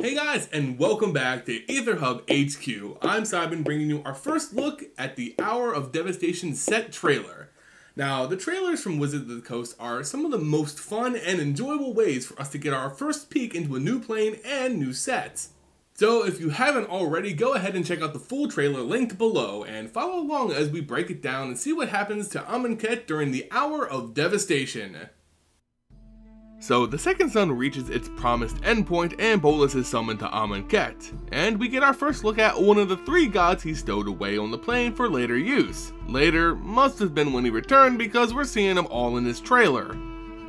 Hey guys, and welcome back to Aether Hub HQ. I'm Seiben, bringing you our first look at the Hour of Devastation set trailer. Now, the trailers from Wizards of the Coast are some of the most fun and enjoyable ways for us to get our first peek into a new plane and new sets. So if you haven't already, go ahead and check out the full trailer linked below and follow along as we break it down and see what happens to Almond during the Hour of Devastation. So the second sun reaches its promised endpoint and Bolas is summoned to Almond, and we get our first look at one of the three gods he stowed away on the plane for later use. Later must have been when he returned because we're seeing them all in this trailer.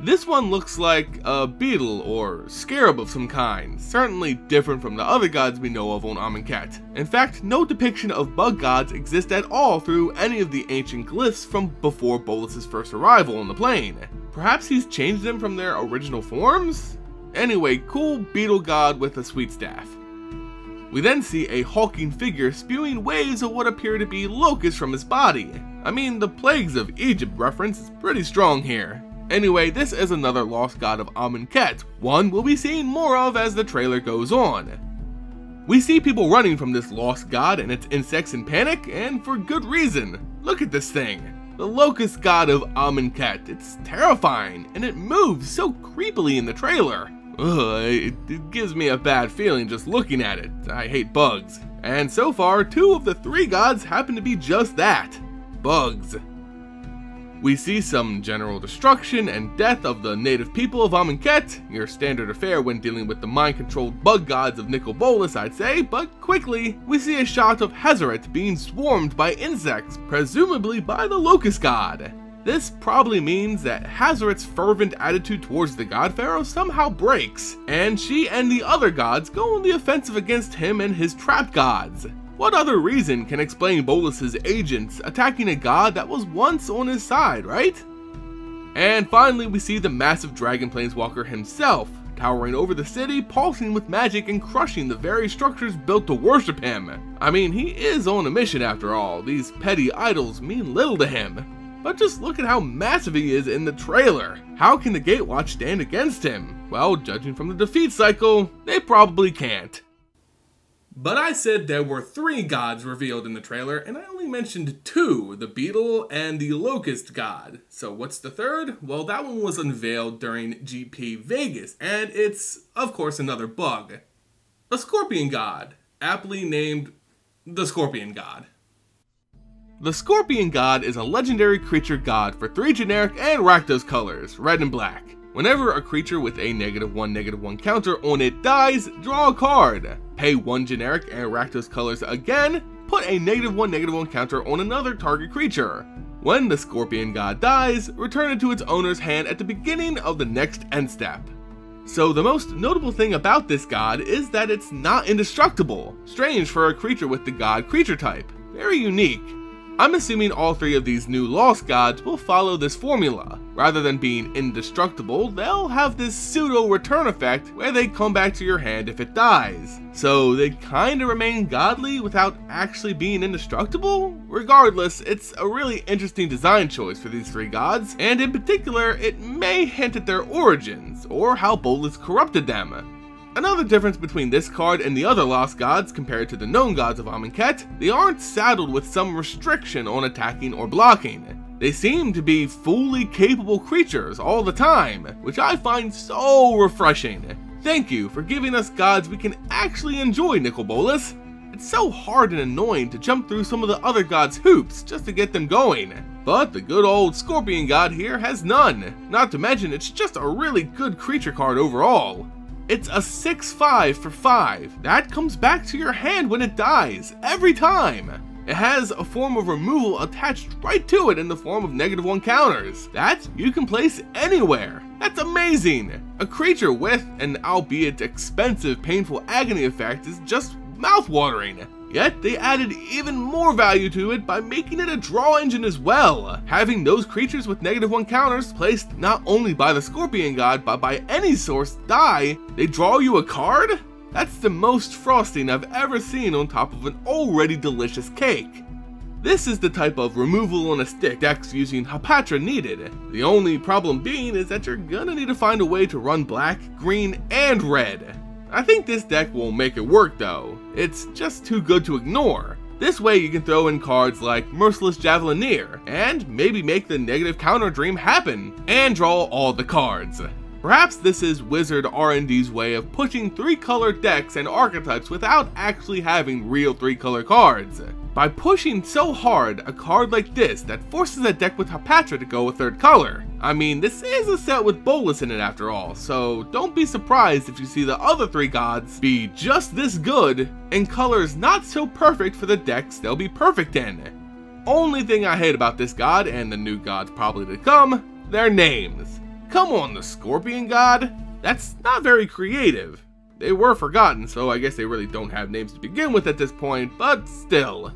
This one looks like a beetle or scarab of some kind, certainly different from the other gods we know of on Almond. In fact, no depiction of bug gods exist at all through any of the ancient glyphs from before Bolas' first arrival on the plane. Perhaps he's changed them from their original forms? Anyway, cool beetle god with a sweet staff. We then see a hulking figure spewing waves of what appear to be locusts from his body. I mean, the plagues of Egypt reference is pretty strong here. Anyway, this is another lost god of Almond, one we'll be seeing more of as the trailer goes on. We see people running from this lost god and its insects in panic, and for good reason. Look at this thing. The Locust God of Almond, it's terrifying, and it moves so creepily in the trailer. Ugh, it gives me a bad feeling just looking at it. I hate bugs. And so far, two of the three gods happen to be just that, bugs. We see some general destruction and death of the native people of Almond, your standard affair when dealing with the mind-controlled bug gods of Nicol Bolas, I'd say, but quickly, we see a shot of Hazaret being swarmed by insects, presumably by the Locust God. This probably means that Hazaret's fervent attitude towards the God Pharaoh somehow breaks, and she and the other gods go on the offensive against him and his trapped gods. What other reason can explain Bolas' agents attacking a god that was once on his side, right? And finally, we see the massive dragon planeswalker himself, towering over the city, pulsing with magic and crushing the very structures built to worship him. I mean, he is on a mission after all. These petty idols mean little to him. But just look at how massive he is in the trailer. How can the Gatewatch stand against him? Well, judging from the defeat cycle, they probably can't. But I said there were three gods revealed in the trailer, and I only mentioned two, the Beetle and the Locust God. So what's the third? Well, that one was unveiled during GP Vegas, and it's, of course, another bug. The Scorpion God, aptly named the Scorpion God. The Scorpion God is a legendary creature god for 3 generic and Rakdos colors, red and black. Whenever a creature with a -1/-1 counter on it dies, draw a card. Pay 1 generic and Rakdos colors again, put a -1/-1 counter on another target creature. When the Scorpion God dies, return it to its owner's hand at the beginning of the next end step. So the most notable thing about this god is that it's not indestructible. Strange for a creature with the god creature type. Very unique. I'm assuming all three of these new lost gods will follow this formula. Rather than being indestructible, they'll have this pseudo return effect where they come back to your hand if it dies. So they kinda remain godly without actually being indestructible? Regardless, it's a really interesting design choice for these three gods, and in particular, it may hint at their origins, or how Bolas corrupted them. Another difference between this card and the other lost gods compared to the known gods of Almond, they aren't saddled with some restriction on attacking or blocking. They seem to be fully capable creatures all the time, which I find so refreshing. Thank you for giving us gods we can actually enjoy, Nicol Bolas. It's so hard and annoying to jump through some of the other gods' hoops just to get them going. But the good old Scorpion God here has none. Not to mention it's just a really good creature card overall. It's a 6/5 for 5. That comes back to your hand when it dies, every time. It has a form of removal attached right to it in the form of -1 counters. That you can place anywhere. That's amazing. A creature with an albeit expensive painful agony effect is just mouthwatering. Yet they added even more value to it by making it a draw engine as well, having those creatures with -1 counters placed not only by the Scorpion God but by any source die, they draw you a card? That's the most frosting I've ever seen on top of an already delicious cake. This is the type of removal on a stick decks using Hapatra needed. The only problem being is that you're gonna need to find a way to run black, green, and red. I think this deck will make it work though. It's just too good to ignore. This way you can throw in cards like Merciless Javelineer, and maybe make the negative counter dream happen, and draw all the cards. Perhaps this is Wizard R&D's way of pushing 3-color decks and archetypes without actually having real 3-color cards. By pushing so hard a card like this that forces a deck with Hapatra to go a 3rd color. I mean, this is a set with Bolas in it after all, so don't be surprised if you see the other 3 gods be just this good, and colors not so perfect for the decks they'll be perfect in. Only thing I hate about this god, and the new gods probably to come, their names. Come on, the Scorpion God? That's not very creative. They were forgotten, so I guess they really don't have names to begin with at this point, but still.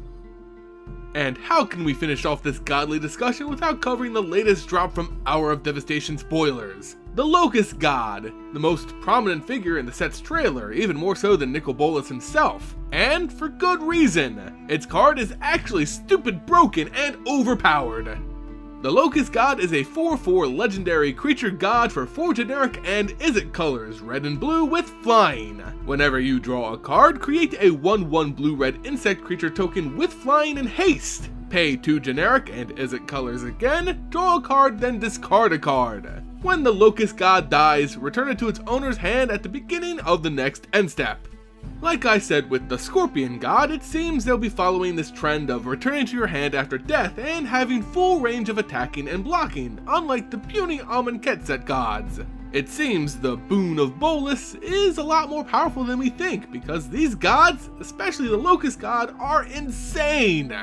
And how can we finish off this godly discussion without covering the latest drop from Hour of Devastation spoilers? The Locust God, the most prominent figure in the set's trailer, even more so than Nicol Bolas himself. And for good reason. Its card is actually stupid broken and overpowered. The Locust God is a 4/4 legendary creature god for 4 generic and Izzet colors, red and blue with flying. Whenever you draw a card, create a 1/1 blue-red insect creature token with flying and haste. Pay 2 generic and Izzet colors again, draw a card, then discard a card. When the Locust God dies, return it to its owner's hand at the beginning of the next end step. Like I said with the Scorpion God, it seems they'll be following this trend of returning to your hand after death and having full range of attacking and blocking, unlike the puny Almond set gods. It seems the Boon of Bolas is a lot more powerful than we think, because these gods, especially the Locust God, are insane!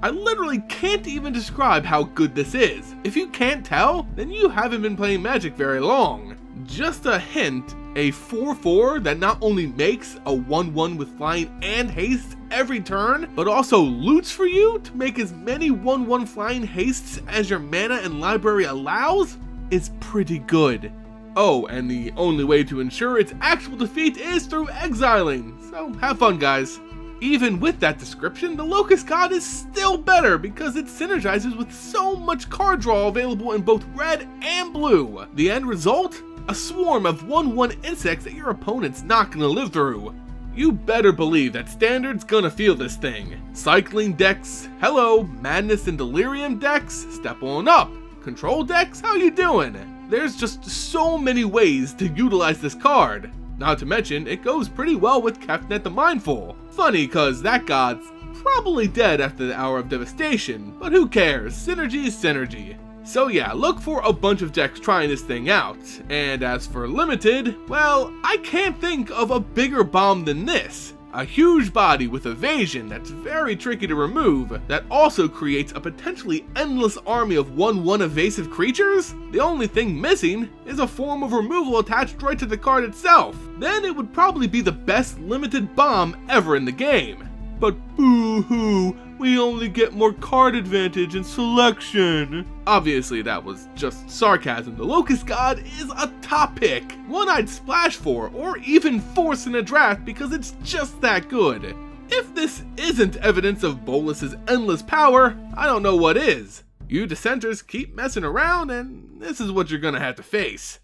I literally can't even describe how good this is. If you can't tell, then you haven't been playing Magic very long. Just a hint, a 4/4 that not only makes a 1/1 with flying and haste every turn, but also loots for you to make as many 1/1 flying hastes as your mana and library allows, is pretty good. Oh, and the only way to ensure its actual defeat is through exiling, so have fun guys. Even with that description, the Locust God is still better because it synergizes with so much card draw available in both red and blue. The end result? A swarm of 1/1 insects that your opponent's not gonna live through. You better believe that Standard's gonna feel this thing. Cycling decks, hello. Madness and Delirium decks, step on up. Control decks, how you doing? There's just so many ways to utilize this card. Not to mention, it goes pretty well with Kefnet the Mindful. Funny, cause that god's probably dead after the Hour of Devastation, but who cares, synergy is synergy. So yeah, look for a bunch of decks trying this thing out, and as for limited, well, I can't think of a bigger bomb than this. A huge body with evasion that's very tricky to remove, that also creates a potentially endless army of 1/1 evasive creatures? The only thing missing is a form of removal attached right to the card itself. Then it would probably be the best limited bomb ever in the game. But boo-hoo, we only get more card advantage and selection. Obviously that was just sarcasm. The Locust God is a top pick, one I'd splash for, or even force in a draft because it's just that good. If this isn't evidence of Bolas's endless power, I don't know what is. You dissenters keep messing around and this is what you're gonna have to face.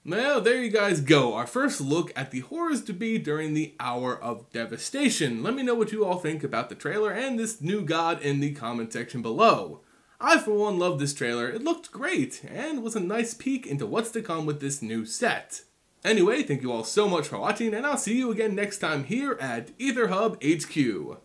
Well, there you guys go, our first look at the horrors to be during the Hour of Devastation. Let me know what you all think about the trailer and this new god in the comment section below. I for one loved this trailer, it looked great, and was a nice peek into what's to come with this new set. Anyway, thank you all so much for watching, and I'll see you again next time here at Aether Hub HQ.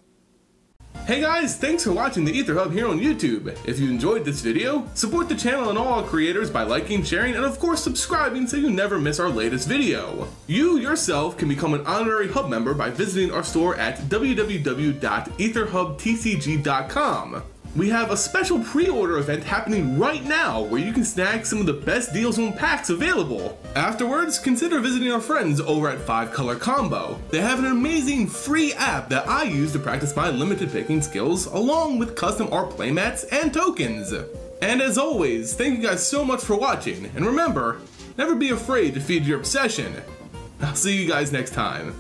Hey guys, thanks for watching the Aether Hub here on YouTube. If you enjoyed this video, support the channel and all our creators by liking, sharing, and of course subscribing so you never miss our latest video. You yourself can become an honorary Hub member by visiting our store at www.aetherhubtcg.com. We have a special pre-order event happening right now where you can snag some of the best deals on packs available. Afterwards, consider visiting our friends over at 5 Color Combo. They have an amazing free app that I use to practice my limited picking skills along with custom art playmats and tokens. And as always, thank you guys so much for watching, and remember, never be afraid to feed your obsession. I'll see you guys next time.